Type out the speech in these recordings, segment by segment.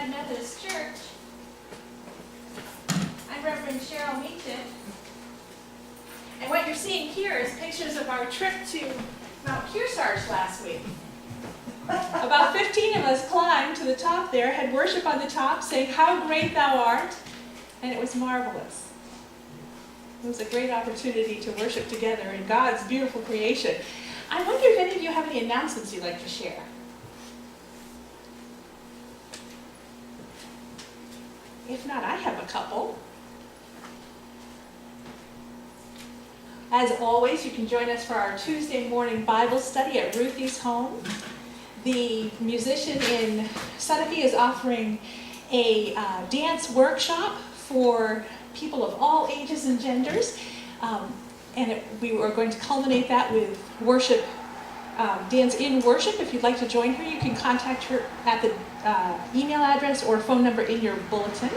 Methodist Church. I'm Reverend Cheryl Meachen. And what you're seeing here is pictures of our trip to Mount Kearsarge last week. About 15 of us climbed to the top there, had worship on the top, saying, "How great thou art," and it was marvelous. It was a great opportunity to worship together in God's beautiful creation. I wonder if any of you have any announcements you'd like to share. If not, I have a couple. As always, you can join us for our Tuesday morning Bible study at Ruthie's home. The musician in Sunapee is offering a dance workshop for people of all ages and genders. We are going to culminate that with worship, dance in worship. If you'd like to join her, you can contact her at the email address or phone number in your bulletin.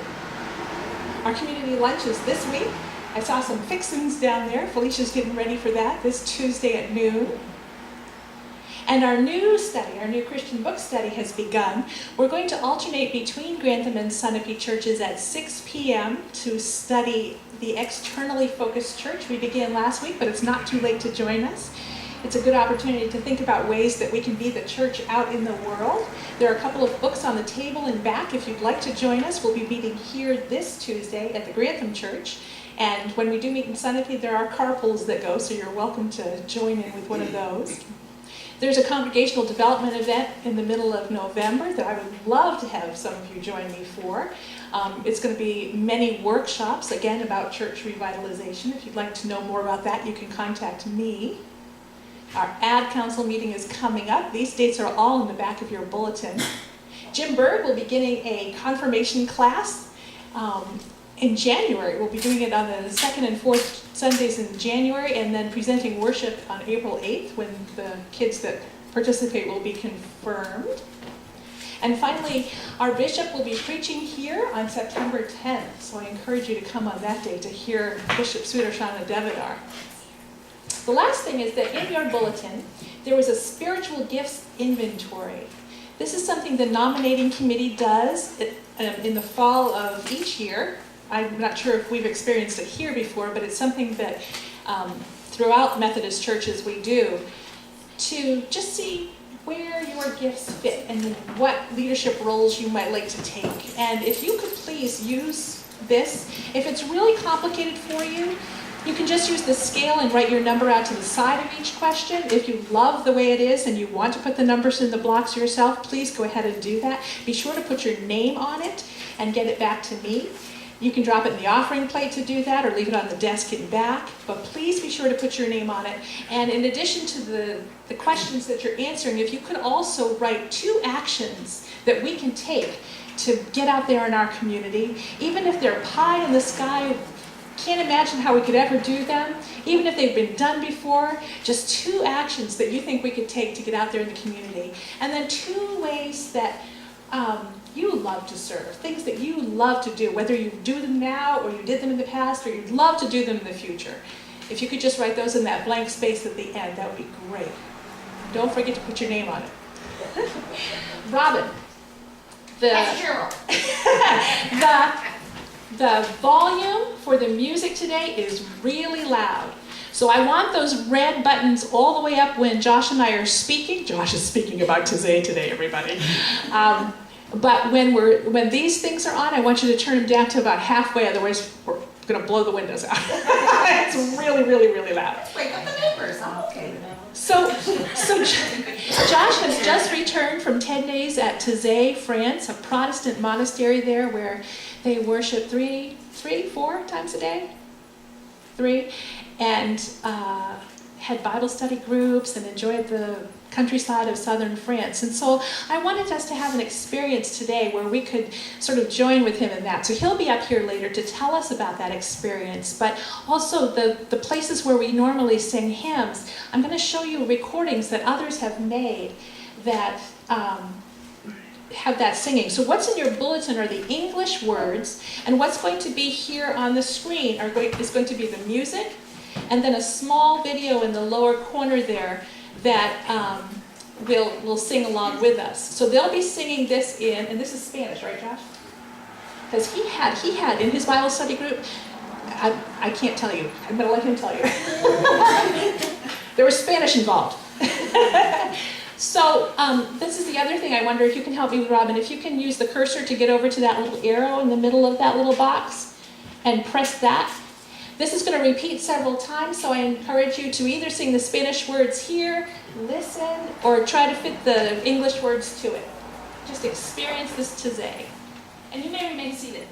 Our community lunch is this week. I saw some fixings down there. Felicia's getting ready for that this Tuesday at noon. And our new study, our new Christian book study has begun. We're going to alternate between Grantham and Sunapee churches at 6 p.m. to study the externally focused church. We began last week, but it's not too late to join us. It's a good opportunity to think about ways that we can be the church out in the world. There are a couple of books on the table and back. If you'd like to join us, we'll be meeting here this Tuesday at the Grantham Church. And when we do meet in Sunapee, there are carpools that go, so you're welcome to join in with one of those. There's a congregational development event in the middle of November that I would love to have some of you join me for. It's going to be many workshops, again, about church revitalization. If you'd like to know more about that, you can contact me. Our ad council meeting is coming up. These dates are all in the back of your bulletin. Jim Berg will be beginning a confirmation class in January. We'll be doing it on the second and fourth Sundays in January, and then presenting worship on April 8th when the kids that participate will be confirmed. And finally, our bishop will be preaching here on September 10th, so I encourage you to come on that day to hear Bishop Sudarshana Devadar. The last thing is that in your bulletin, there was a spiritual gifts inventory. This is something the nominating committee does in the fall of each year. I'm not sure if we've experienced it here before, but it's something that throughout Methodist churches we do to just see where your gifts fit and what leadership roles you might like to take. And if you could please use this, if it's really complicated for you, you can just use the scale and write your number out to the side of each question. If you love the way it is and you want to put the numbers in the blocks yourself, please go ahead and do that. Be sure to put your name on it and get it back to me. You can drop it in the offering plate to do that or leave it on the desk in back, but please be sure to put your name on it. And in addition to the questions that you're answering, if you could also write 2 actions that we can take to get out there in our community, even if they're pie in the sky, can't imagine how we could ever do them, even if they've been done before, just 2 actions that you think we could take to get out there in the community. And then 2 ways that you love to serve, things that you love to do, whether you do them now or you did them in the past or you'd love to do them in the future. If you could just write those in that blank space at the end, that would be great. Don't forget to put your name on it. Robin, That's Cheryl. the volume for the music today is really loud. So I want those red buttons all the way up when Josh and I are speaking. Josh is speaking about Taize today, everybody. But when these things are on, I want you to turn them down to about halfway, otherwise we're going to blow the windows out. It's really, really, really loud. Wake up the neighbors. I'm okay. So Josh has just returned from 10 days at Taize, France, a Protestant monastery there where they worship four times a day? 3. And had Bible study groups and enjoyed the countryside of southern France. And so I wanted us to have an experience today where we could sort of join with him in that. So he'll be up here later to tell us about that experience, but also the places where we normally sing hymns. I'm going to show you recordings that others have made that have that singing. So what's in your bulletin are the English words, and what's going to be here on the screen is going to be the music, and then a small video in the lower corner there that will sing along with us. So they'll be singing this in, and this is Spanish, right, Josh? Because he had in his Bible study group, I can't tell you. I'm going to let him tell you. There was Spanish involved. So this is the other thing I wonder if you can help me with, Robin. If you can use the cursor to get over to that little arrow in the middle of that little box and press that. This is going to repeat several times, so I encourage you to either sing the Spanish words here, listen, or try to fit the English words to it. Just experience this Taize. And you may remain seated.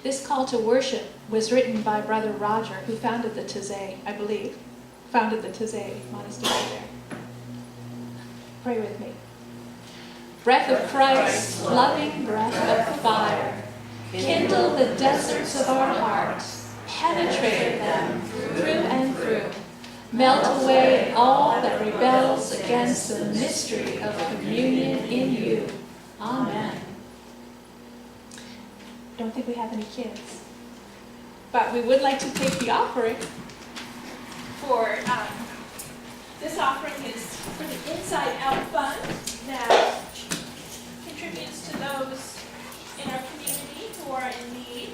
This call to worship was written by Brother Roger, who founded the Taize, I believe, founded the Taize Monastery there. Pray with me. Breath of Christ, loving breath of fire, kindle the deserts of our hearts, penetrate them through and through, melt away all that rebels against the mystery of communion in you. Amen. Don't think we have any kids, but we would like to take the offering. This offering is for the Inside Out Fund that contributes to those in our community who are in need.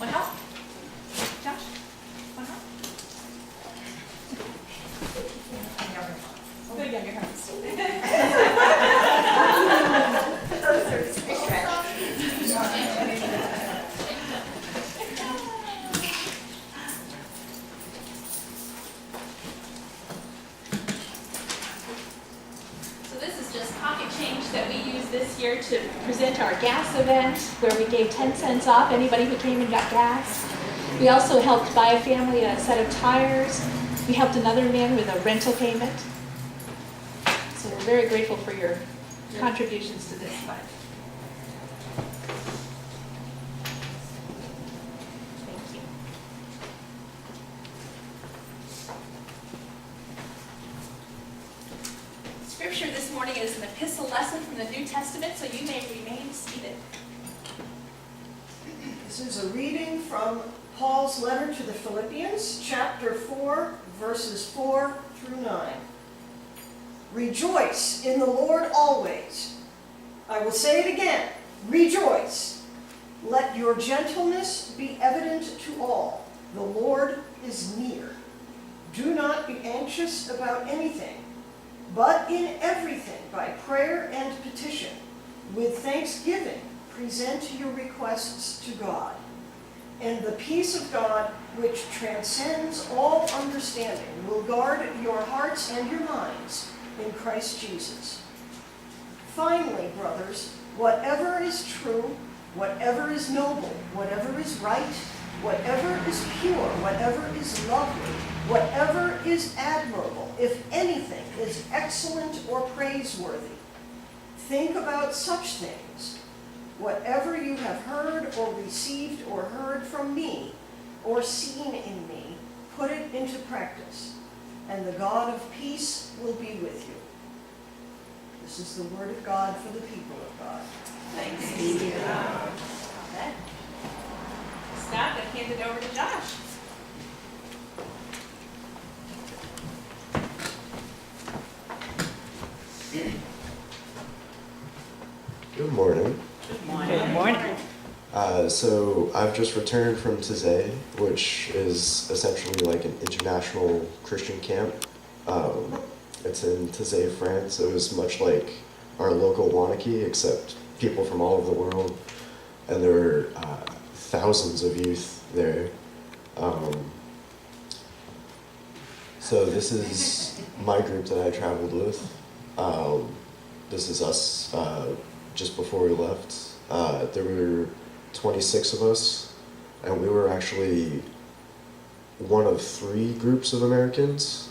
Want help? Josh? Want help? Good younger hearts. So this is just pocket change that we used this year to present our gas event, where we gave 10 cents off anybody who came and got gas. We also helped buy a family a set of tires. We helped another man with a rental payment. So we're very grateful for your contributions to this fund. Thank you. Scripture this morning is an epistle lesson from the New Testament, so you may remain seated. This is a reading from Paul's letter to the Philippians, chapter 4, verses 4 through 9. Rejoice in the Lord always. I will say it again, rejoice. Let your gentleness be evident to all. The Lord is near. Do not be anxious about anything, but in everything, by prayer and petition, with thanksgiving, present your requests to God. And the peace of God, which transcends all understanding, will guard your hearts and your minds in Christ Jesus. Finally, brothers, whatever is true, whatever is noble, whatever is right, whatever is pure, whatever is lovely, whatever is admirable, if anything is excellent or praiseworthy, think about such things. Whatever you have heard or received or heard from me or seen in me, put it into practice, and the God of peace will be with you. This is the word of God for the people of God. Thanks be to God. Amen. Stop and hand it over to Josh. Good morning. Good morning. So I've just returned from Taize, which is essentially like an international Christian camp. It's in Taize, France. It was much like our local Wanakee, except people from all over the world. And there were thousands of youth there. So this is my group that I traveled with. This is us just before we left. There were 26 of us, and we were actually one of 3 groups of Americans,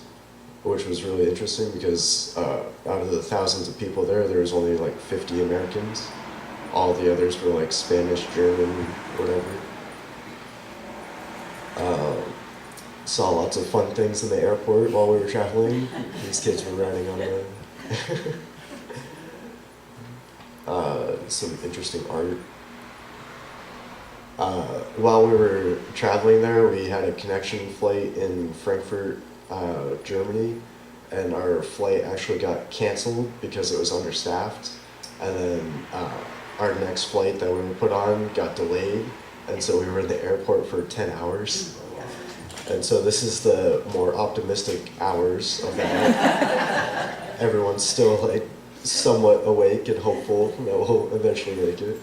which was really interesting because out of the thousands of people there, there was only like 50 Americans. All the others were like Spanish, German, whatever. Saw lots of fun things in the airport while we were traveling. These kids were riding on some interesting art. While we were traveling there, we had a connection flight in Frankfurt, Germany, and our flight actually got canceled because it was understaffed. And then our next flight that we were put on got delayed, and so we were in the airport for 10 hours. And so this is the more optimistic hours of that. Everyone's still like somewhat awake and hopeful that we'll eventually make it.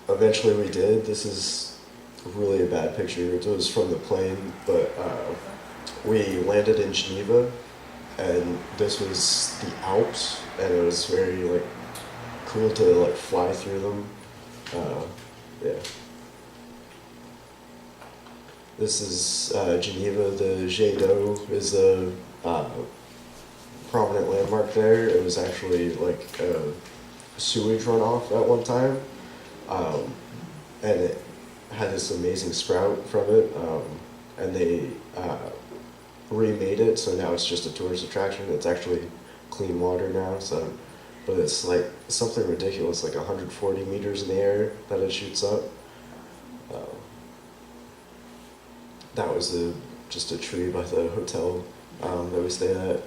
Eventually we did. This is really a bad picture. It was from the plane, but we landed in Geneva, and this was the Alps, and it was very like cool to like fly through them. Yeah. This is Geneva. The Jet d'eau is a prominent landmark there. It was actually like a sewage runoff at one time, and it had this amazing sprout from it, and they remade it, so now it's just a tourist attraction. It's actually clean water now, so, but it's like something ridiculous, like 140 meters in the air that it shoots up. That was just a tree by the hotel that we stayed at.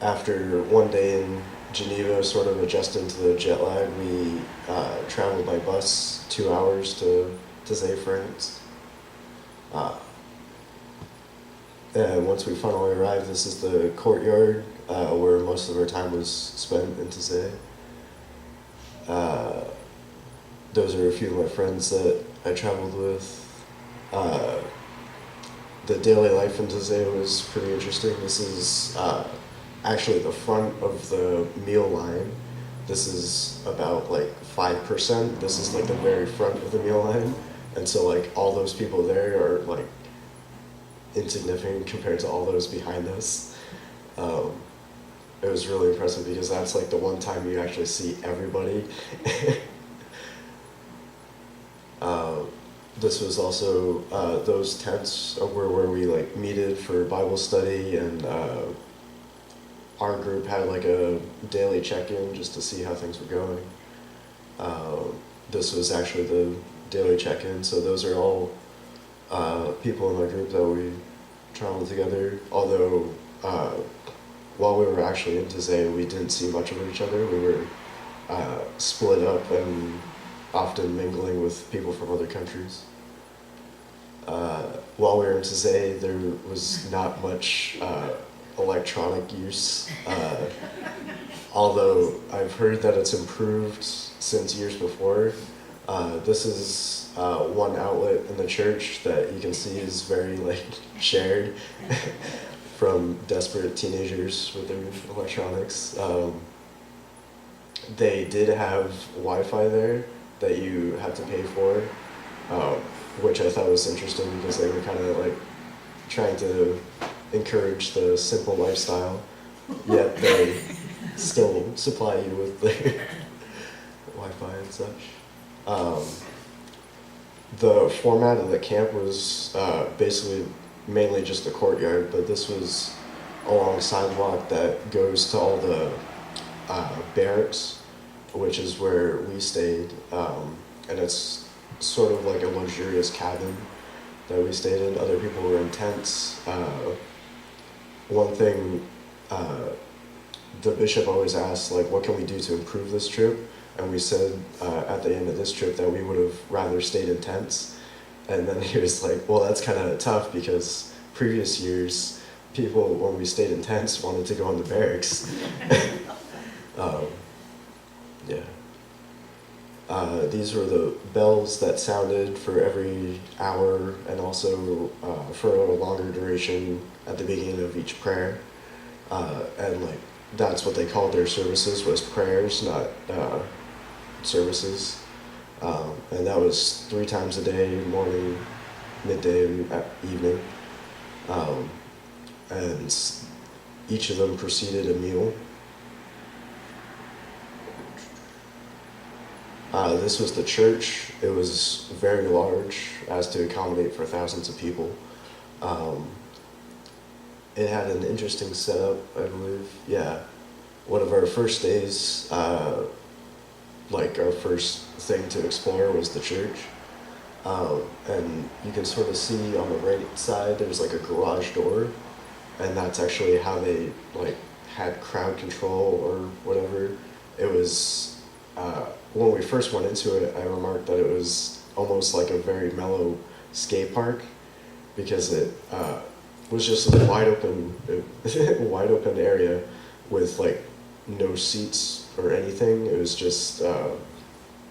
After one day in Geneva, sort of adjusting to the jet lag, we traveled by bus 2 hours to Taize, France. And once we finally arrived, this is the courtyard where most of our time was spent in Taize. Those are a few of my friends that I traveled with. The daily life in Taize was pretty interesting. This is actually the front of the meal line. This is about like 5%. This is like the very front of the meal line. And so like all those people there are like insignificant compared to all those behind us. It was really impressive because that's like the one time you actually see everybody. This was also, those tents were where we like meeted for Bible study, and our group had like a daily check-in just to see how things were going. This was actually the daily check-in, so those are all people in my group that we traveled together. Although while we were actually in Taize, we didn't see much of each other. We were split up and often mingling with people from other countries. While we were in Taize, there was not much electronic use, although I've heard that it's improved since years before. This is one outlet in the church that you can see is very like shared from desperate teenagers with their electronics. They did have Wi-Fi there that you had to pay for, which I thought was interesting because they were kind of like trying to encourage the simple lifestyle, yet they still supply you with the Wi-Fi and such. The format of the camp was basically mainly just a courtyard, but this was along a sidewalk that goes to all the barracks, which is where we stayed, and it's sort of like a luxurious cabin that we stayed in. Other people were in tents. One thing the bishop always asks, like, what can we do to improve this trip? And we said at the end of this trip that we would have rather stayed in tents. And then he was like, well, that's kind of tough because previous years, people, when we stayed in tents, wanted to go in the barracks. Yeah. These were the bells that sounded for every hour and also for a longer duration at the beginning of each prayer. And like that's what they called their services, was prayers, not services. And that was 3 times a day, morning, midday, and evening. And each of them preceded a meal. This was the church. It was very large, as to accommodate for thousands of people. It had an interesting setup, I believe. Yeah. One of our first days, like our first thing to explore was the church. And you can sort of see on the right side, there's like a garage door. And that's actually how they like had crowd control or whatever. It was, when we first went into it, I remarked that it was almost like a very mellow skate park because it was just a wide open area with like no seats or anything. It was just, and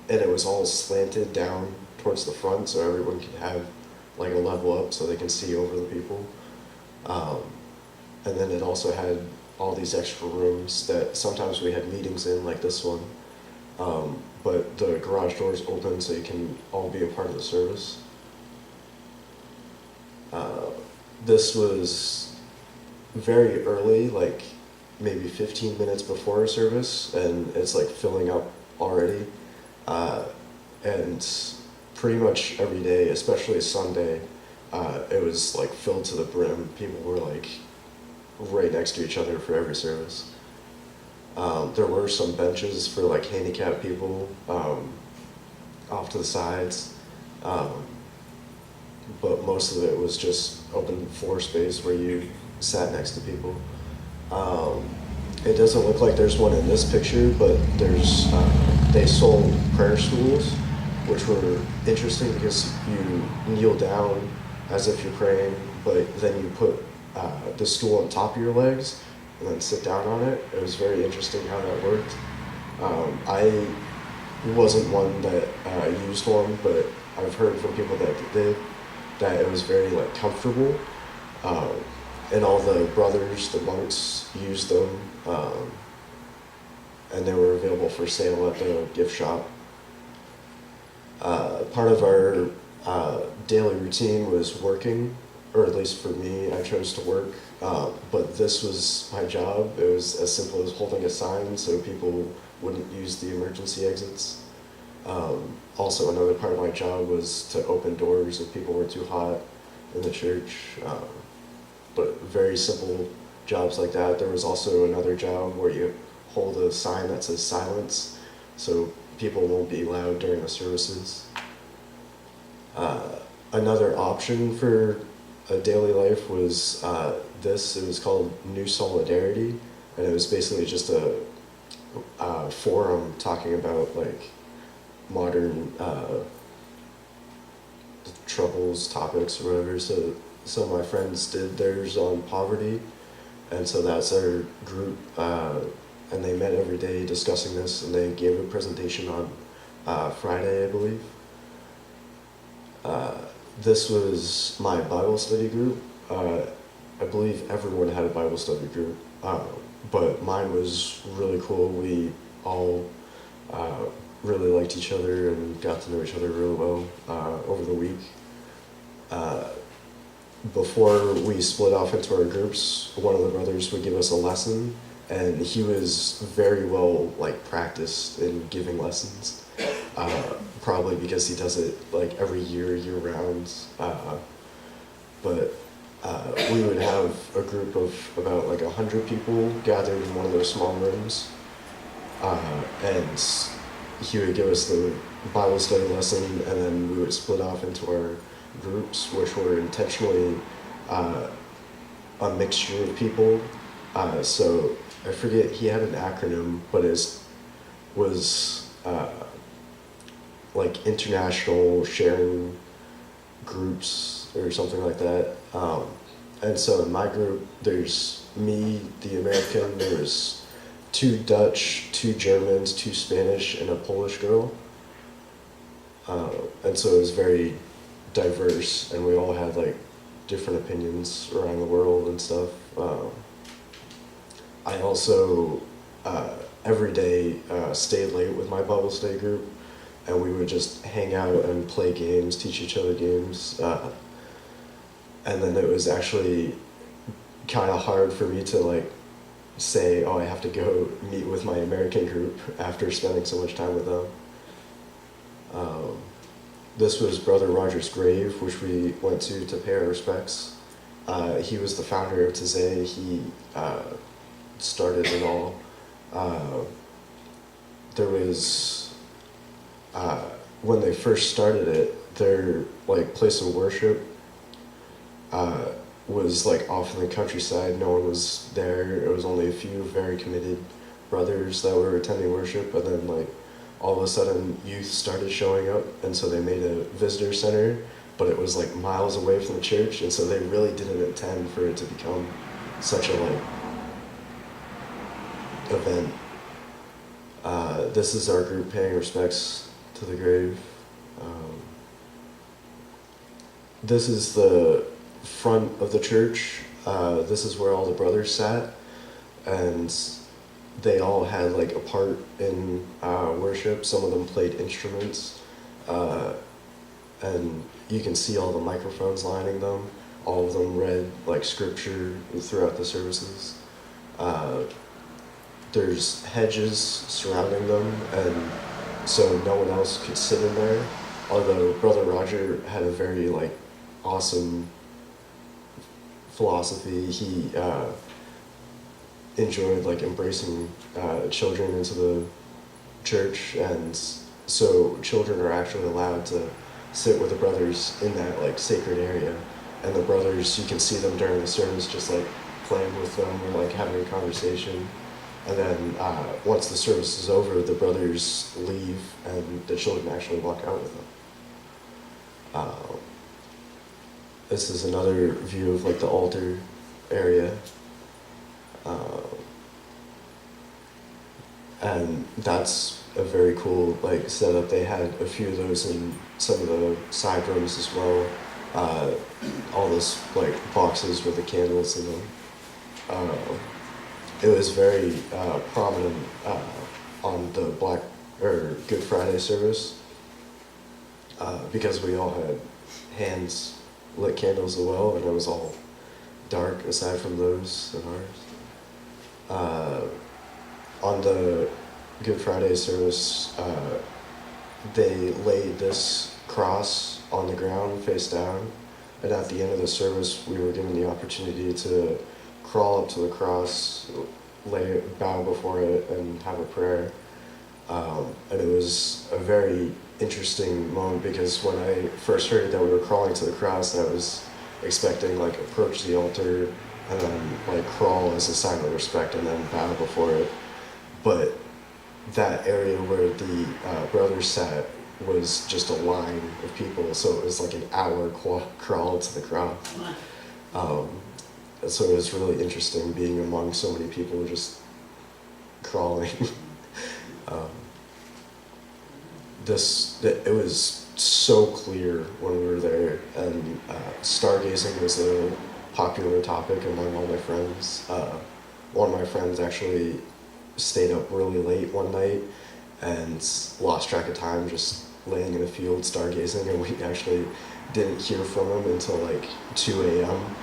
it was all slanted down towards the front so everyone could have like a level up so they can see over the people. and then it also had all these extra rooms that sometimes we had meetings in, like this one. But the garage doors open so you can all be a part of the service. This was very early, like maybe 15 minutes before our service, and it's like filling up already. And pretty much every day, especially Sunday, it was like filled to the brim. People were like right next to each other for every service. There were some benches for like handicapped people off to the sides, but most of it was just open floor space where you sat next to people. It doesn't look like there's one in this picture, but there's they sold prayer stools, which were interesting because you kneel down as if you're praying, but then you put the stool on top of your legs and then sit down on it. It was very interesting how that worked. I wasn't one that used one, but I've heard from people that did that it was very like comfortable. And all the brothers, the monks, used them, and they were available for sale at the gift shop. Part of our daily routine was working, or at least for me, I chose to work, but this was my job. It was as simple as holding a sign so people wouldn't use the emergency exits. Also, another part of my job was to open doors if people were too hot in the church, but very simple jobs like that. There was also another job where you hold a sign that says silence, so people won't be loud during the services. Another option for a daily life was this. It was called New Solidarity, and it was basically just a forum talking about like modern troubles, topics, or whatever. So some of my friends did theirs on poverty, and so that's our group. And they met every day discussing this, and they gave a presentation on Friday, I believe. This was my Bible study group. I believe everyone had a Bible study group, but mine was really cool. We all really liked each other and got to know each other really well over the week. Before we split off into our groups, one of the brothers would give us a lesson, and he was very well like practiced in giving lessons. Probably because he does it like every year round. But we would have a group of about like 100 people gathered in one of those small rooms, and he would give us the Bible study lesson, and then we would split off into our groups, which were intentionally a mixture of people. So I forget, he had an acronym, but it was like international sharing groups or something like that. And so in my group, there's me, the American, there's 2 Dutch, 2 Germans, 2 Spanish, and a Polish girl. And so it was very diverse, and we all had like different opinions around the world and stuff. I also every day stayed late with my Bible study group, and we would just hang out and play games, teach each other games. And then it was actually kind of hard for me to like say, oh, I have to go meet with my American group after spending so much time with them. This was Brother Roger's grave, which we went to pay our respects. He was the founder of Taize. He started it all. There was, when they first started it, their like place of worship was like off in the countryside. No one was there. It was only a few very committed brothers that were attending worship, and then like all of a sudden youth started showing up, and so they made a visitor center, but it was like miles away from the church, and so they really didn't intend for it to become such a like event. This is our group paying respects to the grave. This is the front of the church. this is where all the brothers sat, and they all had like a part in worship. Some of them played instruments, and you can see all the microphones lining them. All of them read like scripture throughout the services. There's hedges surrounding them, and so no one else could sit in there. Although Brother Roger had a very like awesome philosophy. He enjoyed like embracing children into the church, and so children are actually allowed to sit with the brothers in that like sacred area. And the brothers, you can see them during the service just like playing with them or like having a conversation. And then once the service is over, the brothers leave and the children actually walk out with them. This is another view of like the altar area. And that's a very cool like setup. They had a few of those in some of the side rooms as well. All those like boxes with the candles in them. It was very prominent on the Good Friday service because we all had hands lit candles as well, and it was all dark aside from those and ours. On the Good Friday service, they laid this cross on the ground face down, and at the end of the service we were given the opportunity to crawl up to the cross, bow before it, and have a prayer. And it was a very interesting moment because when I first heard that we were crawling to the cross, I was expecting like approach the altar and then like crawl as a sign of respect and then bow before it. But that area where the brothers sat was just a line of people, so it was like an hour crawl to the cross. So it was really interesting being among so many people just crawling. It was so clear when we were there, and stargazing was a popular topic among all my friends. One of my friends actually stayed up really late one night and lost track of time just laying in a field stargazing, and we actually didn't hear from him until like 2 a.m.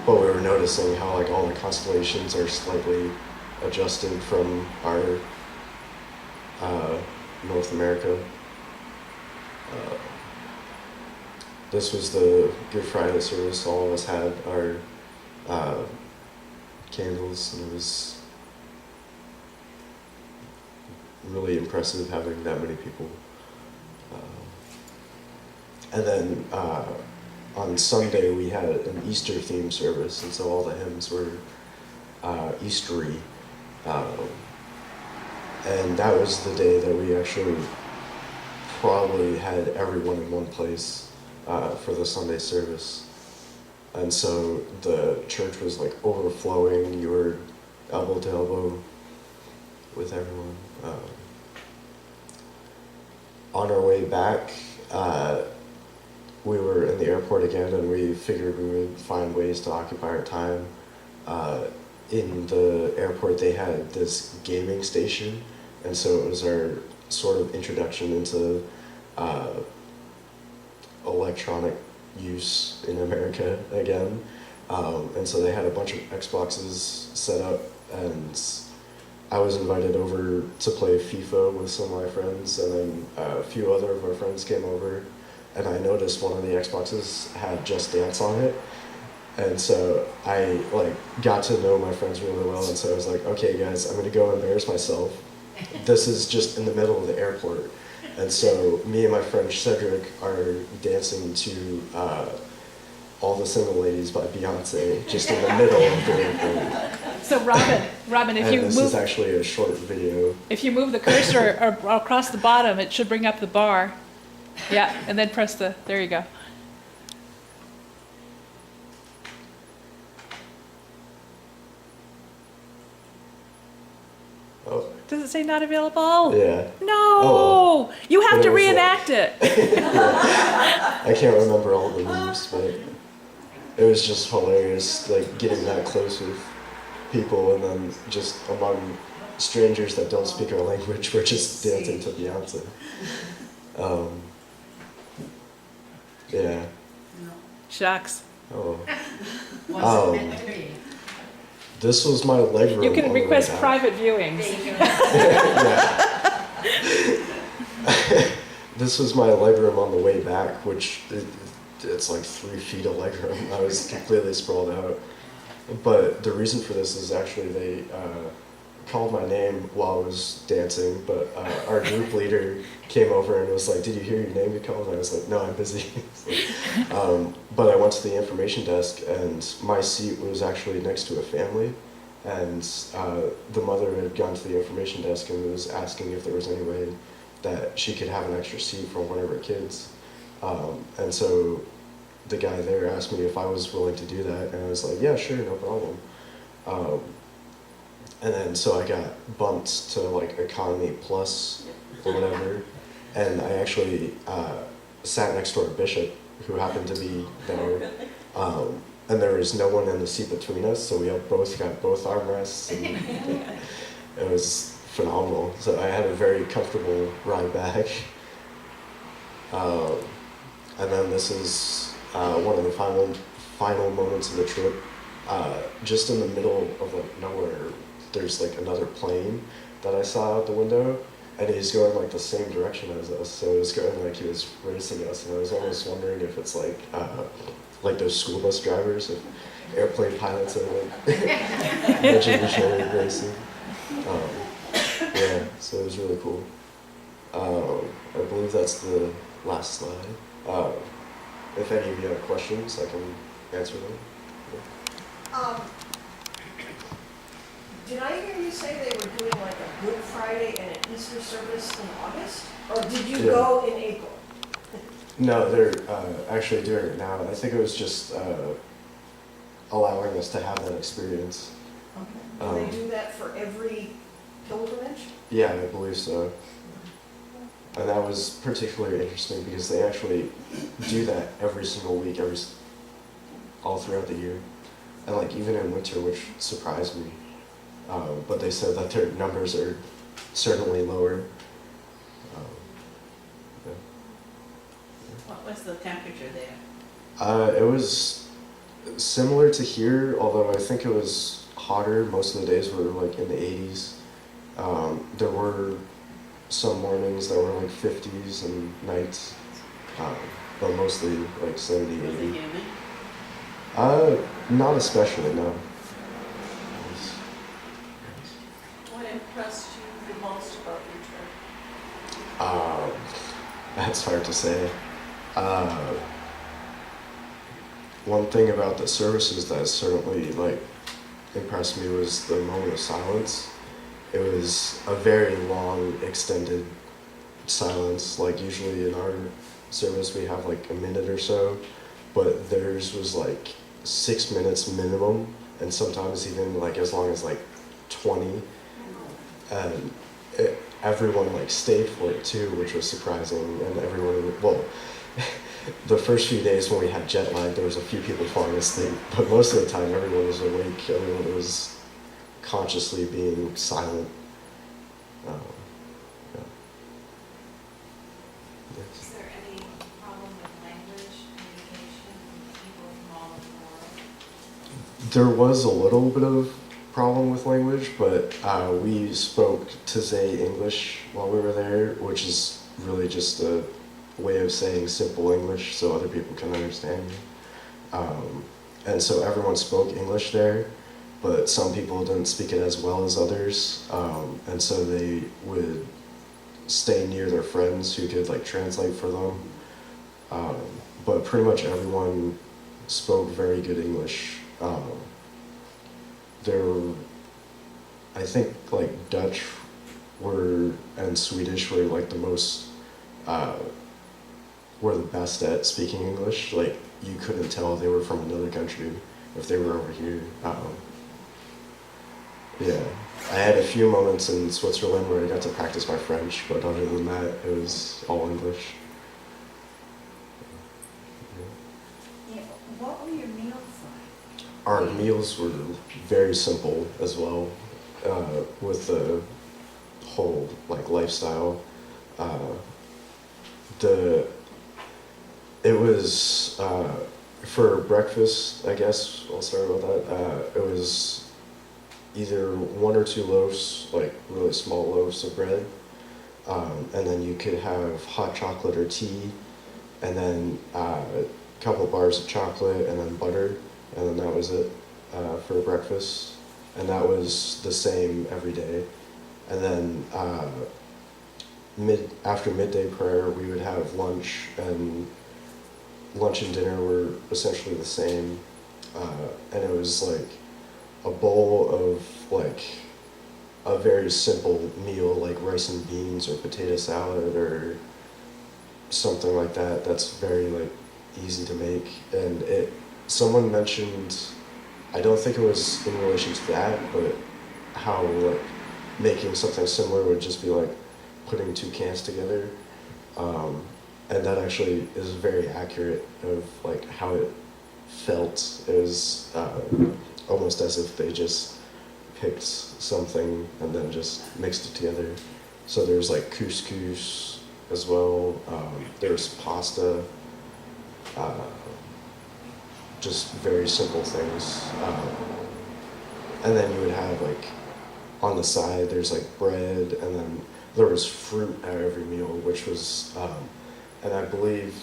But we were noticing how like all the constellations are slightly adjusted from our North America. This was the Good Friday service. All of us had our candles, and it was really impressive having that many people. And then on Sunday we had an Easter themed service, and so all the hymns were Eastery. And that was the day that we actually probably had everyone in one place for the Sunday service. And so the church was like overflowing. You were elbow to elbow with everyone. On our way back, we were in the airport again, and we figured we would find ways to occupy our time. In the airport, they had this gaming station, and so it was our sort of introduction into electronic use in America again. And so they had a bunch of Xboxes set up, and I was invited over to play FIFA with some of my friends, and then a few other of our friends came over, and I noticed one of the Xboxes had Just Dance on it. And so I like got to know my friends really well, and so I was like, okay guys, I'm gonna go embarrass myself. This is just in the middle of the airport. And so me and my friend Cedric are dancing to All the Single Ladies by Beyonce, just in the middle of the airport. So Robin, if And you this move, is actually a short video. if you move the cursor across the bottom, it should bring up the bar. Yeah, and then press there you go. Oh, Does it say not available? yeah. No, Oh, you have But to it was reenact it. I can't remember all the moves, but it was just hilarious, like getting that close with people, and then just among strangers that don't speak our language, we're just dancing to Beyonce. Yeah. Shucks. Oh. Was it meant to be? This was my leg room. You can on the way request back. private viewings. Yeah. This was my leg room on the way back, which it's like 3 feet of leg room. I was completely sprawled out. But the reason for this is actually they called my name while I was dancing, but our group leader came over and was like, "Did you hear your name get called?" And I was like, "No, I'm busy." But I went to the information desk, and my seat was actually next to a family, and the mother had gone to the information desk and was asking if there was any way that she could have an extra seat for one of her kids. And so the guy there asked me if I was willing to do that, and I was like, "Yeah, sure, no problem." And then so I got bumped to like economy plus or whatever, and I actually sat next to our bishop, who happened to be there, and there was no one in the seat between us, so we both got both armrests, and it was phenomenal. So I had a very comfortable ride back. And then this is one of the final moments of the trip. Just in the middle of like nowhere, there's like another plane that I saw out the window, and he's going like the same direction as us. So it was going like he was racing us, and I was almost wondering if it's like those school bus drivers, if airplane pilots are like legendary racing. Yeah, so it was really cool. I believe that's the last slide. If any of you have questions, I can answer them. Did I hear you say they were doing like a Good Friday and an Easter service in August? Or did you Yeah. go in April? No, they're actually doing it now. I think it was just allowing us to have that experience. Okay. Do they do that for every pilgrimage? Yeah, I believe so. And that was particularly interesting because they actually do that every single week, all throughout the year. And like even in winter, which surprised me. But they said that their numbers are certainly lower. Yeah. What was the temperature there? It was similar to here, although I think it was hotter. Most of the days were like in the 80s. There were some mornings that were like 50s and nights, but mostly like 70, 80. Was it humid? Not especially, no. What impressed you the most about your trip? That's hard to say. One thing about the services that certainly like impressed me was the moment of silence. It was a very long, extended silence. Like usually in our service we have like a minute or so, but theirs was like 6 minutes minimum, and sometimes even like as long as like 20. And everyone like stayed for it too, which was surprising. And everyone, well, the first few days when we had jet lag, there was a few people falling asleep, but most of the time everyone was awake. Everyone was consciously being silent. Yeah. Is there any problem with language communication with people from all over the world? There was a little bit of problem with language, but we spoke Taize English while we were there, which is really just a way of saying simple English so other people can understand you. And so everyone spoke English there, but some people didn't speak it as well as others, and so they would stay near their friends who could like translate for them. But pretty much everyone spoke very good English. I think like Dutch and Swedish were like the most, were the best at speaking English. Like you couldn't tell they were from another country if they were over here. Yeah, I had a few moments in Switzerland where I got to practice my French, but other than that, it was all English. Yeah, what were your meal our meals were very simple as well, with the whole like lifestyle. It was for breakfast, I guess I'll start with that. It was either 1 or 2 loaves, like really small loaves of bread, and then you could have hot chocolate or tea, and then a couple bars of chocolate, and then butter, and then that was it for breakfast. And that was the same every day. And then after midday prayer, we would have lunch, and lunch and dinner were essentially the same. And it was like a bowl of like a very simple meal, like rice and beans or potato salad or something like that. That's very like easy to make. And someone mentioned, I don't think it was in relation to that, but how like making something similar would just be like putting 2 cans together. And that actually is very accurate of like how it felt. It was almost as if they just picked something and then just mixed it together. So there's like couscous as well. There's pasta. Just very simple things. And then you would have like on the side there's like bread, and then there was fruit at every meal, which was and I believe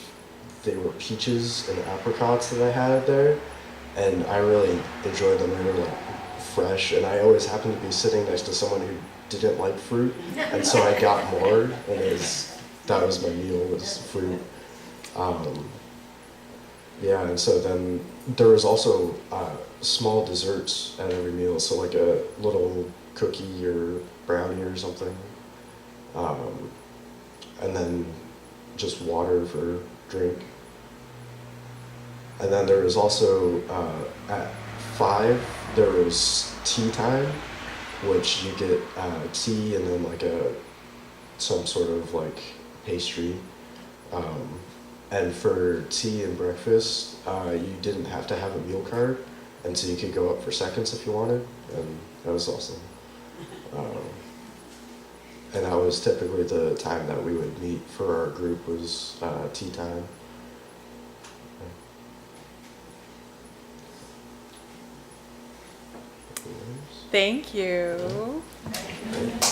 they were peaches and apricots that I had there, and I really enjoyed them. They were like fresh, and I always happened to be sitting next to someone who didn't like fruit, and so I got more, and that was my meal, was fruit. Yeah, and so then there was also small desserts at every meal, so like a little cookie or brownie or something, and then just water for drink. And then there was also at 5 there was tea time, which you get tea and then like some sort of like pastry. And for tea and breakfast, you didn't have to have a meal card, and so you could go up for seconds if you wanted, and that was awesome. And that was typically the time that we would meet for our group, was tea time. Thank you. Okay.